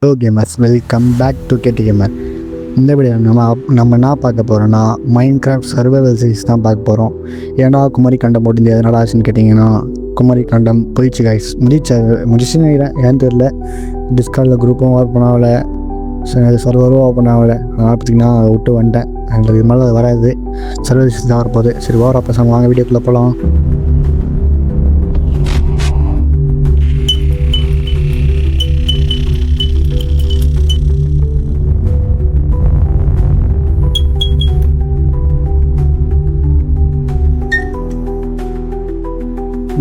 Hello gamers, welcome back to KD gamer. இந்த video நம்ம என்ன பார்க்க போகிறோன்னா மைண்ட் கிராஃப்ட் சர்வைவல் சீரிஸ் தான் பார்க்க போகிறோம். ஏன்னா குமரி கண்டம் போட்டு எதனால் ஆச்சுன்னு கேட்டிங்கன்னா, குமரி கண்டம் போயிடுச்சு கைஸ். முடிச்சுன்னு ஏன்னு தெரில. டிஸ்கார்டில் குரூப்பும் ஓப்பன் ஆகலை, சர்வரும் ஓப்பன் ஆகலை. அதனால் பார்த்திங்கன்னா விட்டு வந்துட்டேன். எங்களுக்கு இது மேலே வராது, சர்வைவல் சீரிஸ் தான் வரப்போகுது. சரி ஓவரா பசங்க வாங்க வீடியோக்குள்ளே போகலாம்.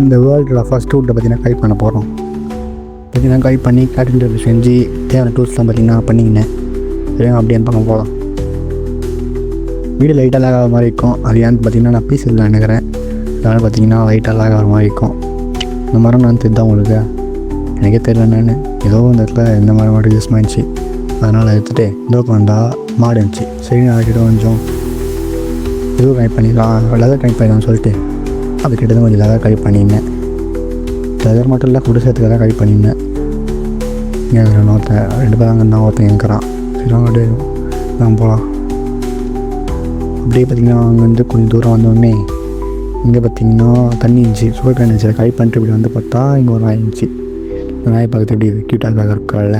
இந்த வேர்ல்டில் ஃபஸ்ட் ரூட்டில் பார்த்திங்கன்னா கைட் பண்ண போகிறோம். பார்த்திங்கன்னா கைட் பண்ணி கேட்டரிங் செஞ்சு தேவையான டூல்ஸ்லாம் பார்த்திங்கன்னா பண்ணிக்கினேன். சரிங்க, அப்படியே பக்கம் போகலாம். வீடு லைட்டாக லாக் ஆகிற மாதிரி இருக்கும். அது ஏன்னு பார்த்திங்கன்னா நான் பீஸ் இல்லை நினைக்கிறேன். அதனால் பார்த்திங்கன்னா லைட்டாக லாக் ஆகிற மாதிரி இருக்கும். இந்த மரம் நான் தெரியுதான் உங்களுக்கு, எனக்கே தெரியல. நான் ஏதோ இந்த இடத்துல இந்த மரம் மாடு யூஸ் பண்ணிச்சு, அதனால் எடுத்துகிட்டு இதோ வந்தால் மாடு இருந்துச்சு. சரி நான் அதுக்கிட்ட கொஞ்சம் எதுவும் கனெக்ட் பண்ணிக்கலாம், லெதர் கனெக்ட் பண்ணிடலாம்னு சொல்லிட்டு அதுக்கிட்ட தான் கொஞ்சம் லெதர் கனெக்ட் பண்ணியிருந்தேன். லெதர் மட்டும் இல்லை, குடிசத்துக்காக கனெக்ட் பண்ணியிருந்தேன். ஏன் ஒருத்தன் 2 பேர் அங்கே இருந்தால் ஒருத்தன் எங்கிறான். சரி அப்படியே நான் போகலாம். அப்படியே பார்த்திங்கன்னா அங்கேருந்து கொஞ்சம் தூரம் வந்தோடனே இங்கே பார்த்திங்கன்னா தண்ணி இருந்துச்சு, சுகர் கேன் இருந்துச்சு. கை பண்ணிட்டு இப்படி வந்து பார்த்தா இங்கே ஒரு நாய் இருந்துச்சு. இந்த நாய் பார்க்குறது எப்படி க்யூட்டாக இருக்கால,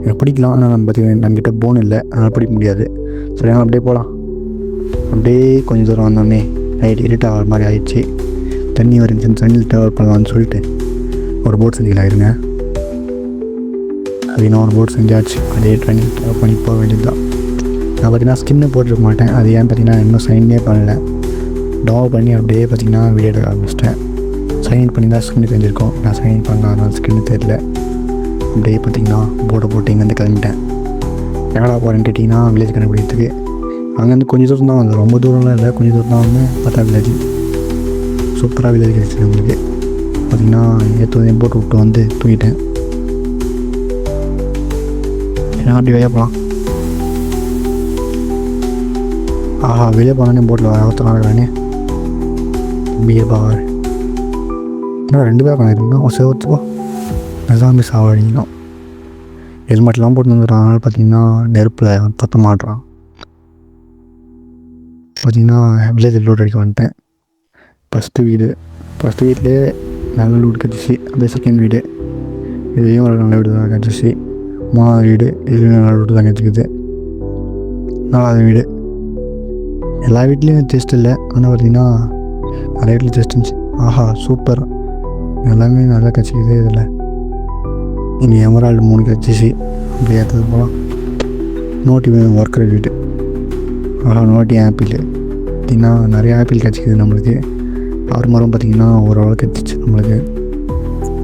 எனக்கு பிடிக்கலாம். ஆனால் நம்ம பார்த்திங்கன்னா நம்மக்கிட்ட போன் இல்லை, அதனால் பிடிக்க முடியாது. சரி நாங்கள் அப்படியே போகலாம். அப்படியே கொஞ்சம் தூரம் வந்தோடனே நைட் இருட்டாக வர மாதிரி ஆயிடுச்சு. தண்ணி வரைஞ்சி தண்ணியில் டவர் பண்ணலான்னு சொல்லிட்டு ஒரு போட் செஞ்சுக்கலாம் இருங்க. அப்படின்னா ஒரு போட் செஞ்சாச்சு. அதே ட்ரைனிங் பண்ணி போக வேண்டியது தான். நான் பார்த்திங்கன்னா ஸ்கின்னு போட்டிருக்க மாட்டேன். அது ஏன் பார்த்திங்கன்னா இன்னும் சைனே பண்ணலை. டவுன் பண்ணி அப்படியே பார்த்திங்கன்னா வீடியோ எடுக்க ஆரம்பிச்சிட்டேன். சைன் பண்ணி தான் ஸ்கின்னு தெரிஞ்சிருக்கோம். நான் சைன் பண்ணலாம், அதனால் ஸ்கின்னு தெரியல. அப்படியே பார்த்திங்கன்னா போட்டை போட்டு இங்கேருந்து கிளம்பிட்டேன். எங்கடா போகிறேன்னு கேட்டிங்கன்னா வில்லேஜ் கண்டுபிடிக்கிறதுக்கு. அங்கேருந்து கொஞ்சம் தூரம் தான் வந்து, ரொம்ப தூரம்லாம் இல்லை, கொஞ்சம் தூரம் தான் வந்து பார்த்தா வில்லேஜ். சூப்பராக வில்லேஜ் கிடச்சி நம்மளுக்கு. பார்த்திங்கன்னா ஏற்று போட்டு விட்டு வந்து தூங்கிட்டேன். ஏன்னா அப்படி வெளியே போகலாம். ஆஹா, வெளியே போனானே போட்டில் ஒருத்தர் இருக்கிறானே பியர் பாவார். இன்னும் 2 பேர் பண்ணிருந்தோம். ஒரு சேவத்துப்போ அதுதான் மிஸ் ஆகணும். ஹெல்மெட்லாம் போட்டு வந்துடுறான். அதனால் பார்த்திங்கன்னா நெருப்பில் பற்ற மாட்டுறான். பார்த்திங்கன்னா வில்லேஜ் லூட் அடிக்க வந்துட்டேன். ஃபஸ்ட்டு வீட்லேயே நல்ல லூட் கிடச்சிச்சு. அப்படியே செகண்ட் வீடு, இதுலேயும் ஒரு நல்ல வீடு தான் கிடச்சிச்சு. 3வது வீடு, இதுலேயும் நல்ல லூட்டு தான் கிடச்சிக்குது. 4வது வீடு. எல்லா வீட்லேயும் டெஸ்ட் இல்லை, ஆனால் பார்த்திங்கன்னா நிறைய வீட்டில் டெஸ்ட் இருந்துச்சு. ஆஹா சூப்பர், எல்லாமே நல்லா கிடச்சிக்குது. இதில் இங்கே எமரால்டு 3 கிடச்சிச்சு. அப்படி ஏற்றது போகலாம். நோட்டி ஒர்க்கிற வீடு. ஆஹா, நோட்டி ஆப்பிள். பார்த்திங்கன்னா நிறைய ஆப்பிள் கிடச்சிக்குது நம்மளுக்கு. ஆறு மரம் பார்த்திங்கன்னா ஓரளவு கிடச்சிச்சு நம்மளுக்கு.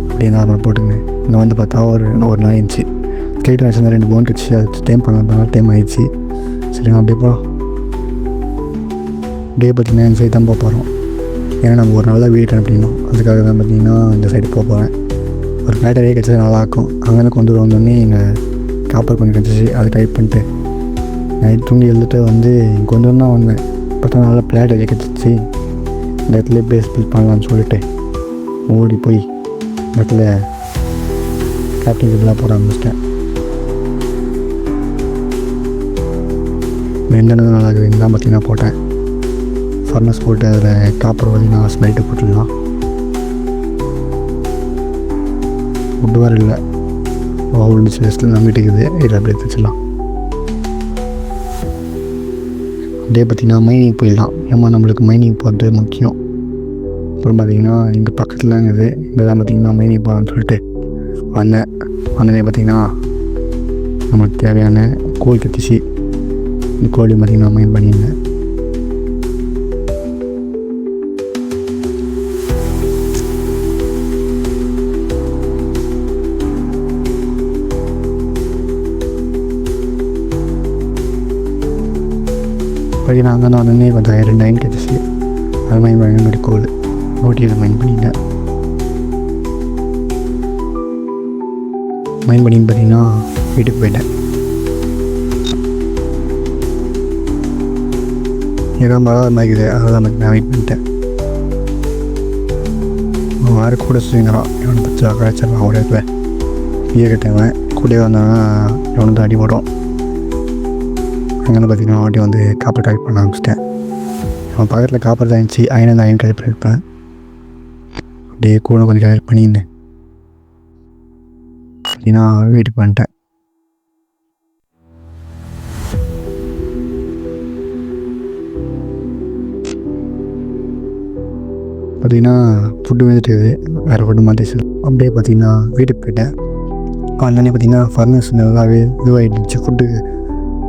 அப்படியே நார்மல் போட்டுங்க. இங்கே வந்து பார்த்தா ஒரு நாய் இருந்துச்சு. ஸ்கேட் ஆச்சு, 2 போன் கிடச்சி. அது டைம் பண்ண டைம் ஆகிடுச்சு. சரிங்க அப்படியே போகலாம். அப்படியே பார்த்திங்கன்னா இந்த சைடு தான் போக போகிறோம். ஏன்னா நம்ம ஒரு நாள் தான் வீடு கண்டுபிடிக்கணும். அதுக்காக தான் பார்த்திங்கன்னா இந்த சைடு போக போகிறேன். ஒரு பேட்டரியே கிடச்சது நல்லாயிருக்கும். அங்கேருந்து கொண்டு வந்தோடனே எங்கள் காப்பர் கொஞ்சம் கிடச்சிச்சு. அதை டைப் பண்ணிட்டு நைட் தூங்கி எழுதிட்டு வந்து கொஞ்சம் தான் வந்தேன். பார்த்தா நல்லா பிளாட் கிடச்சிச்சு. இந்த இடத்துல பேஸ் பில் பண்ணலான்னு சொல்லிட்டு ஓடி போய் இந்த இடத்துல கேப்டிங் இதெல்லாம் போட ஆரம்பிச்சிட்டேன். வெந்தனது நல்லா இருக்குது. தான் பார்த்திங்கன்னா போட்டேன். ஃபர்னஸ் போட்டு அதில் காப்பர் பார்த்திங்கன்னா ஸ்மெல்ட்டு போட்டுடலாம். ஃபுட்டு வேறு இல்லை, இருந்துச்சு வேஸ்ட்டில் நம்பிட்டு இருக்குது. இதில் அப்படியே தைச்சிடலாம். அப்படியே பார்த்திங்கன்னா மைனிங் போயிடலாம். ஏமா நம்மளுக்கு மைனிங் போகிறது முக்கியம். அப்புறம் பார்த்திங்கன்னா இங்கே பக்கத்தில் இருக்குது. இங்கே தான் பார்த்திங்கன்னா மைனிங் போகலான்னு சொல்லிட்டு வந்ததே பார்த்திங்கன்னா நம்மளுக்கு தேவையான கோழி கத்திச்சு. இந்த கோழி பார்த்திங்கன்னா மைன் பண்ணியிருந்தேன். பார்த்திங்கன்னா அங்கே தான் வந்தோடனே கொஞ்சம் 2 லைன் கிடச்சிச்சு. அது மைன் பண்ண மாதிரி கோல் நோட்டியில் மைன் பண்ணிட்டேன். மைன் பண்ணின்னு பார்த்திங்கன்னா வீட்டுக்கு போயிட்டேன். ஏதோ மழை இருக்குது, அதான் நான் வெயிட் பண்ணிட்டேன். வேறு கூட சுற்றுங்கிறான். இவனை பச்சா கழிச்சிடலாம் ஒரு இடத்துல. ஈரக்கட்டவன் கூட கூடவே வந்தாங்கன்னா இவனுக்கு தான் அடி போடும். அங்கே பார்த்தீங்கன்னா வாட்டி வந்து காப்பர் கலெக்ட் பண்ண ஆரம்பிச்சிட்டேன். அவன் பக்கத்தில் காப்பர் தான் இருந்துச்சு. அயன் கலெக்ட் பண்ணியிருப்பேன். அப்படியே கூட கொஞ்சம் கலெக்ட் பண்ணியிருந்தேன். அப்படின்னா வீட்டுக்கு வந்துட்டேன். பார்த்திங்கன்னா ஃபுட்டு வந்துட்டு வேறு ஃபுட்டு மாற்றிச்சு. அப்படியே பார்த்திங்கன்னா வீட்டுக்கு போயிட்டேன். வந்தோடனே பார்த்திங்கன்னா ஃபர்னஸ் நல்லாவே இதுவாகிடுச்சு. ஃபுட்டு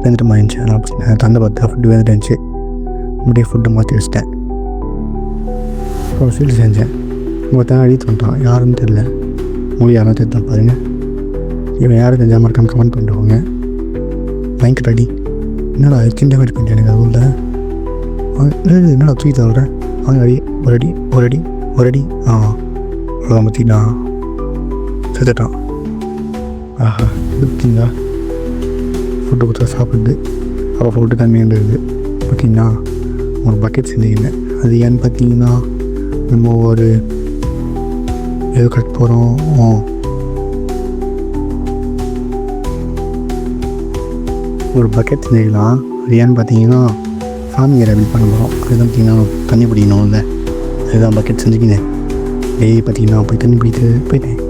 வந்துட்டு மாறிடுச்சு. அதனால் பார்த்திங்கன்னா தந்தை பார்த்தா ஃபுட்டு வந்துட்டு இருந்துச்சு. அப்படியே ஃபுட்டு மாற்றி வச்சிட்டேன். அப்புறம் ஸ்வீட் செஞ்சேன். ஒருத்தன் அடி தோன்ட்டான். யாருன்னு தெரில. உங்களுக்கு யாரும் தெரிஞ்சால் பாருங்கள். இவன் யாரும் தெரிஞ்சால் மறக்காமல் கமெண்ட் பண்ணிடுவாங்க. பயங்கர அடி. என்னடா சின்ன வெயிட் பண்ணிட்டேன் எனக்கு அதுக்குள்ள. என்னடா தூக்கி தவிர அவங்க அடி ஒரு அடி அவ்வளோதான். பார்த்தீங்கன்னா செத்துட்டான். ஆஹா பார்த்தீங்களா ஃபுட்டு கொடுத்தா சாப்பிடுது. அப்போ ஃபுட்டு கம்மியாக இருந்தது. பார்த்திங்கன்னா ஒரு பக்கெட் செஞ்சுக்கினேன். அது ஏன்னு பார்த்தீங்கன்னா நம்ம ஒரு எது கட் போகிறோம். ஒரு பக்கெட் செஞ்சுக்கலாம். அது ஏன்னு பார்த்தீங்கன்னா ஃபார்மிங் ரெடி பண்ண போகிறோம். அதுதான் பார்த்திங்கன்னா தண்ணி பிடிக்கணும்ல. அதுதான் பக்கெட் செஞ்சுக்கினேன். பார்த்திங்கன்னா போய் தண்ணி பிடித்து போயிட்டேன்.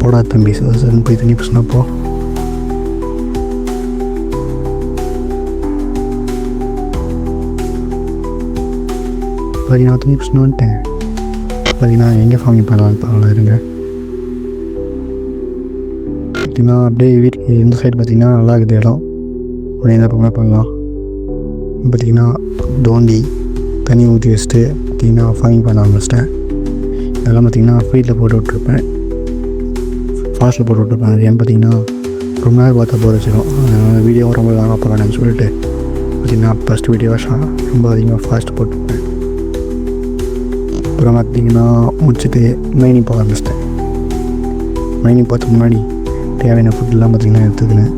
போடா தம்பி சார் போய் தண்ணி பிடிச்சினப்போ பார்த்தீங்கன்னா தண்ணி பிடிச்சின்னு வந்துட்டேன். பார்த்தீங்கன்னா எங்கே ஃபார்மிங் பண்ணலாம் பரவாயில்ல இருங்க. பார்த்திங்கன்னா அப்படியே வீட்டுக்கு இந்த சைடு பார்த்திங்கன்னா நல்லா இருக்குது இடம். உடனே எந்த பக்கமே பண்ணலாம். பார்த்திங்கன்னா தோண்டி தண்ணி ஊற்றி வச்சுட்டு பார்த்திங்கன்னா ஃபார்மிங் பண்ண ஆரம்பிச்சிட்டேன். இதெல்லாம் பார்த்திங்கன்னா ஃபீல்டில் போட்டு விட்ருப்பேன். ஃபாஸ்ட்டில் போட்டு விட்ருப்பேன். அது ஏன்னு பார்த்திங்கன்னா ரொம்ப நேரம் பார்த்தா போர் வச்சிடும். வீடியோ ரொம்ப லாங்காக போகலான்னு சொல்லிட்டு பார்த்திங்கன்னா ஃபஸ்ட் வீடியோவாக ரொம்ப அதிகமாக ஃபாஸ்ட்டு போட்டுருப்பேன். அப்புறம் பார்த்திங்கன்னா முடிச்சுட்டு மைனிங் போக ஆரம்பிச்சிட்டேன். மைனிங் போகிறதுக்கு முன்னாடி தேவையான ஃபுட்டெல்லாம் பார்த்திங்கன்னா எடுத்துக்கினேன்.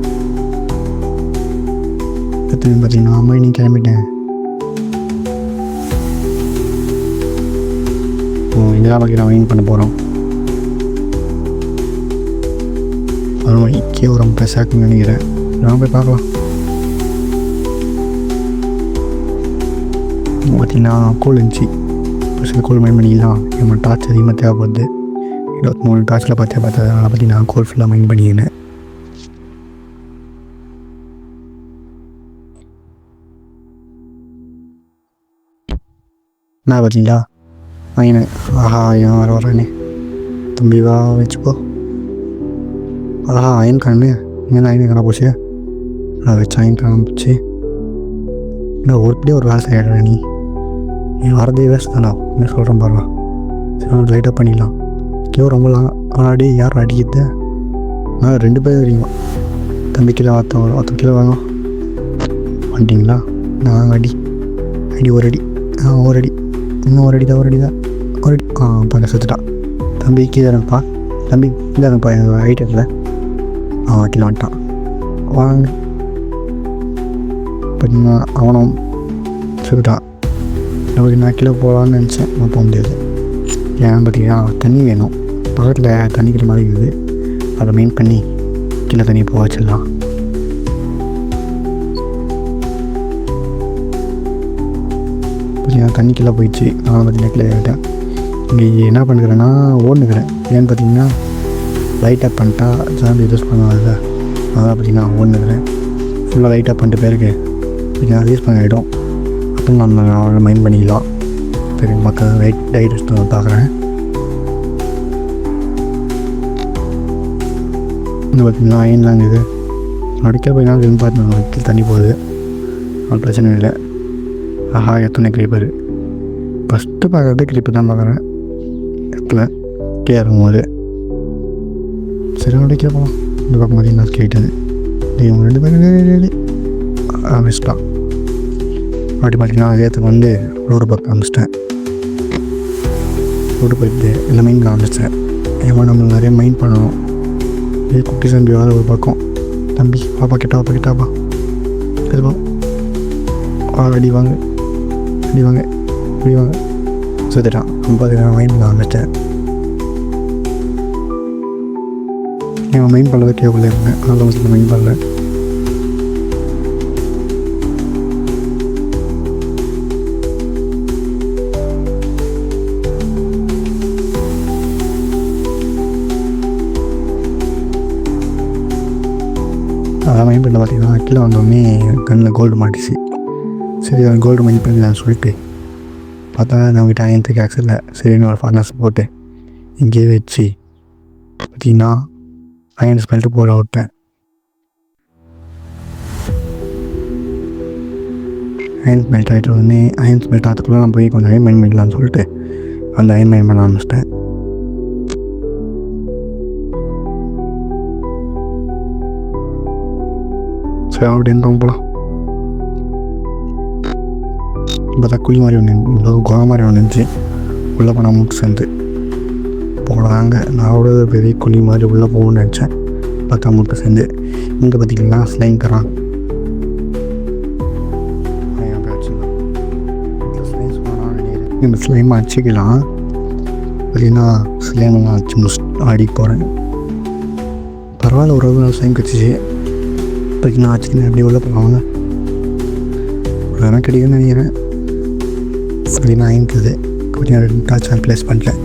பார்த்திங்கன்னா மைனிங் கிளம்பிட்டேன். இதெல்லாம் பார்த்திங்கன்னா மைனிங் பண்ண போகிறோம். ஒரு மணிக்கே ஒரு 50 செகண்ட் நினைக்கிறேன். நான் போய் பார்க்கலாம். பார்த்திங்கன்னா கோல் இருந்துச்சு. சில கோல் மைன் பண்ணிக்கலாம். நம்ம டார்ச் அதிகமாக தேவைப்படுது. 23 டார்ச்சில் பார்த்ததுனால பார்த்திங்கன்னா கோல் ஃபுல்லாக மைன் பண்ணிக்கினேன். நான் பார்த்தீங்களா மைனு என் வரேனே தம்பி வா வச்சுப்போ. அயன் கண்ணு இங்கே அயன் கண்ணா போச்சு. நான் வச்சு அயன் காமிச்சு இல்லை ஒருபடியே ஒரு வேலை செய்யற நீ வரதே வேஸ்ட் தானா என்ன சொல்கிறேன் பாருங்க. சரி லைட்டாக பண்ணிடலாம். ரொம்ப ஆனாடி யார் அடிக்கிறது. நான் 2 பேர் வரீங்க. தம்பி கிலோ 10 கிலோ வாங்க வந்துட்டிங்களா. நான் அடி ஒரு அடி இன்னும் ஒரு அடி தான் பார்க்க செத்துட்டான். தம்பி கீழே இருப்பா. தம்பி கீழே இருப்பா. எனக்கு ஹைட் இல்லை. கீழே வந்துட்டான். வாங்க பார்த்தீங்கன்னா அவனும் செத்துட்டான். நமக்கு நான் கீழே போகலான்னு நினச்சேன். நான் போக முடியாது. ஏன் பார்த்தீங்கன்னா தண்ணி வேணும். பக்கத்தில் தண்ணிக்கிற மாதிரி இருக்குது. அதை மெயின் பண்ணி கீழே தண்ணி போக வச்சிடலாம். பார்த்தீங்கன்னா தண்ணி கீழே போயிடுச்சு. நான் பார்த்தீங்கன்னா கீழே ஆகிட்டேன். இங்கே என்ன பண்ணுறேன்னா ஓடுனுக்கிறேன். ஏன்னு பார்த்தீங்கன்னா லைட் ஆஃப் பண்ணிட்டா ஜாம்பி யூஸ் பண்ணுவாங்கல்ல. அதான் பார்த்தீங்கன்னா ஓடுனுக்கிறேன். ஃபுல்லாக லைட் ஆஃப் பண்ணிட்டு பேருக்கு பார்த்தீங்கன்னா யூஸ் பண்ண ஆகிடும். அப்போ நான் மைண்ட் பண்ணிக்கலாம். சரி மக்கள் லைட் எடுத்து பார்க்குறேன். இந்த பார்த்தீங்கன்னா அயன்லாம் இருக்குது. அடிக்க போய் நான் பார்த்து தண்ணி போகுது. அது பிரச்சனை இல்லை. எத்தனை கிளிப்பர் ஃபஸ்ட்டு பார்க்குறது கிளிப்பு தான் பார்க்குறேன். இடத்துல கேட்கும் போது சரி அடிக்க போகலாம். இந்த பக்கம் பார்த்தீங்கன்னா கேட்டது 2 பேரும் ஆரம்பிச்சிட்டான். அப்படி பார்த்தீங்கன்னா அதேத்துக்கு வந்து ரோடு பக்கம் ஆரம்பிச்சிட்டேன். ரோடு போயிட்டு இல்லை மெயின் ஆரம்பிச்சிட்டேன். ஏமா நம்ம நிறைய மைண்ட் பண்ணணும். குட்டி தம்பி வர ஒரு பக்கம். தம்பி பாப்பா கிட்டாப்பா சரிப்பா அடி வாங்க சுத்திட்டான். 50 மைண்ட் ஆரம்பிச்சிட்டேன். என் மெயின் பண்ணல கேபிள் இருந்தேன், அதில் வந்து மெயின் பண்ணல. அதான் மைண்ட் பண்ண பார்த்தீங்கன்னா கீழே வந்தோடனே கண்ணில் கோல்டு மாட்டிச்சு. சரி கோல்டு மைண்ட் பண்ணலான்னு சொல்லிட்டு பார்த்தா நம்மகிட்ட அயன் கேக்ஸ் இல்லை. சரின்னு ஒரு ஃபார்னஸ் போட்டு இங்கேயே வச்சு பார்த்தீங்கன்னா அயன் ஸ்மெல்ட்டு போட விட்டேன். அயன் ஸ்மெல்ட் ஆகிட்ட உடனே அயன் ஸ்மெல்ட் ஆகிறதுக்குள்ளே நான் போய் கொஞ்சம் அயன் மைண்ட் பண்ணலான்னு சொல்லிட்டு அந்த அயன் மைண்ட் பண்ண ஆரம்பிச்சிட்டேன். சரி அப்படின்னு போகலாம். இப்போ தான் குழி மாதிரி ஒன்று, குகை மாதிரி ஒன்று இருந்துச்சு. உள்ளே போனால் மூட்டு சேர்ந்து போகலாங்க. நான் கூட பெரிய குழி மாதிரி உள்ளே போகணும்னு நினச்சேன். பார்த்தா மூட்டை சேர்ந்து இங்கே பார்த்திங்கன்னா ஸ்லைம் தரான். இந்த ஸ்லைம் அடிச்சிக்கலாம் அப்படின்னா ஸ்லைமெல்லாம் அடிச்சு முடிச்சு ஆடி போகிறேன். பரவாயில்ல, ஒரு நாள் ஸ்லைம் கிடச்சிச்சு. இப்போக்கி நான் ஆச்சுன்னு எப்படி உள்ள போவாங்க ஒரு நேரம் கிடைக்குன்னு நினைக்கிறேன். அப்படின்னா அயன்க்குது கொஞ்சம் 2 டார்ச் ப்ளேஸ் பண்ணிட்டேன்.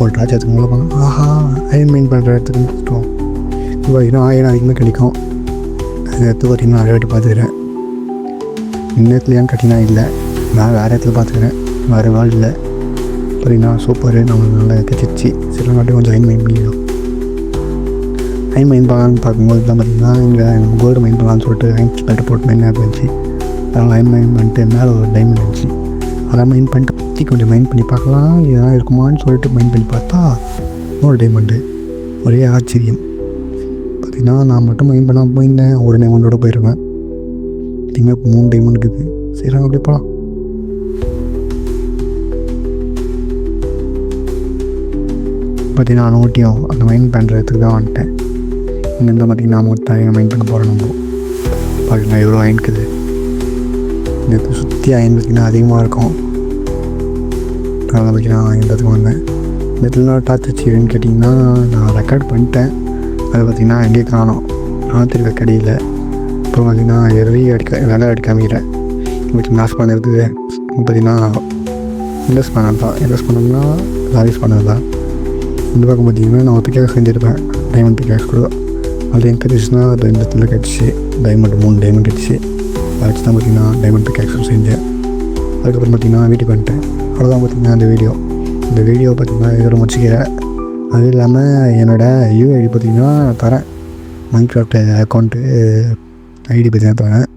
ஒரு டார்ச் அதுக்கு உள்ள போங்க. ஆஹா, அயன் மெயின் பண்ணுற இடத்துக்கு கொடுத்தோம். இப்போ பார்த்தீங்கன்னா அயன் அதிகமாக கிடைக்கும். அந்த இடத்துக்கு பார்த்தீங்கன்னா நிறைய வாட்டி பார்த்துக்கிறேன். இன்னத்துலையான்னு கேட்டிங்கன்னா இல்லை, நான் வேறு இடத்துல பார்த்துக்கிறேன், வேறு வேர்ல்டு இல்லை. பார்த்தீங்கன்னா சூப்பர், நம்மளுக்கு நல்லா கிடச்சிச்சு. சில நாட்டு கொஞ்சம் அயன் மெயின் பண்ணிடும். அயன் மைன் பண்ணலான்னு பார்க்கும்போது தான் பார்த்திங்கன்னா இங்கே கோல்டு மைன் பண்ணலான்னு சொல்லிட்டு அயன் ஸ்மெல்ட்டு போட்டு மைன் ஆப் இருந்துச்சு. அதனால் அயன் மைன் பண்ணிட்டு மேலே ஒரு டைமண்ட் இருந்துச்சு. அதை மைன் பண்ணிட்டு பற்றி கொஞ்சம் மைன் பண்ணி பார்க்கலாம் இதெல்லாம் இருக்குமான்னு சொல்லிட்டு மைன் பண்ணி பார்த்தா ஒரு டைமண்டு. ஒரே ஆச்சரியம். பார்த்திங்கன்னா நான் மட்டும் மைன் பண்ணாமல் போயிருந்தேன், ஒரு டைமண்டோடு போயிடுவேன். பார்த்திங்கன்னா இப்போ 3 டைமண்ட் இருக்குது. சரி நாங்கள் அப்படி போகலாம். பார்த்திங்கன்னா நான் ஓட்டியும் அந்த மைன் பண்ணுறதுக்கு தான் வந்துட்டேன். இங்கேருந்து பார்த்திங்கன்னா மொத்தம் அயன் மைன் பண்ண போகிறேன். நம்ம பார்த்திங்கன்னா எவ்வளோ அயன்க்குது. இந்த சுற்றி அயன் பார்த்திங்கன்னா அதிகமாக இருக்கும். அதனால் பார்த்திங்கன்னா அயன்றதுக்கு வந்தேன். இந்த இடத்துல டார்ச் வச்சுன்னு கேட்டிங்கன்னா நான் ரெக்கார்ட் பண்ணிட்டேன். அது பார்த்திங்கன்னா எங்கேயே காணோம். நான் திரும்ப கடையில் அப்புறம் பார்த்திங்கன்னா வேலை காமிக்கிறேன். இப்போ லாஸ் பண்ணுறது பார்த்திங்கன்னா இன்வெஸ்ட் பண்ணோம்னா லாரிஸ் பண்ணது தான். இந்த பக்கம் பார்த்திங்கன்னா நான் பிக்காக செஞ்சுருப்பேன், டைமண்ட் பிக்காஸ் கூட. அது எங்கே கிடச்சின்னா அது இந்த இடத்துல கிடச்சி டைமண்ட் 3 டைமண்ட் கிடச்சி. அதை வச்சு தான் பார்த்திங்கன்னா டைமண்ட் பிக்காக்ஸும் செஞ்சேன். அதுக்கப்புறம் பார்த்திங்கன்னா வீட்டுக்கு வந்துட்டேன். அவ்வளோதான் பார்த்திங்கன்னா இந்த வீடியோ பார்த்திங்கன்னா இதோட முடிச்சுக்கிறேன். அது இல்லாமல் என்னோடய யூஐடி பார்த்திங்கன்னா தரேன், மைன்கிராஃப்ட் அக்கௌண்ட்டு ஐடி பார்த்திங்கன்னா தரேன்.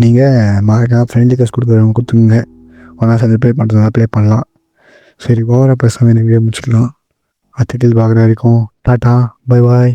நீங்கள் மறக்காம ஃப்ரெண்ட் ரிக்வெஸ்ட் கொடுத்துருங்க. ஒன்றா சேர்ந்து ப்ளே பண்ணுறதுனா ப்ளே பண்ணலாம். சரி, ஓவராக பேசாமல் இந்த வீடியோ முடிச்சுக்கலாம். அடுத்த பார்க்குற வரைக்கும் டாட்டா, பை பாய்.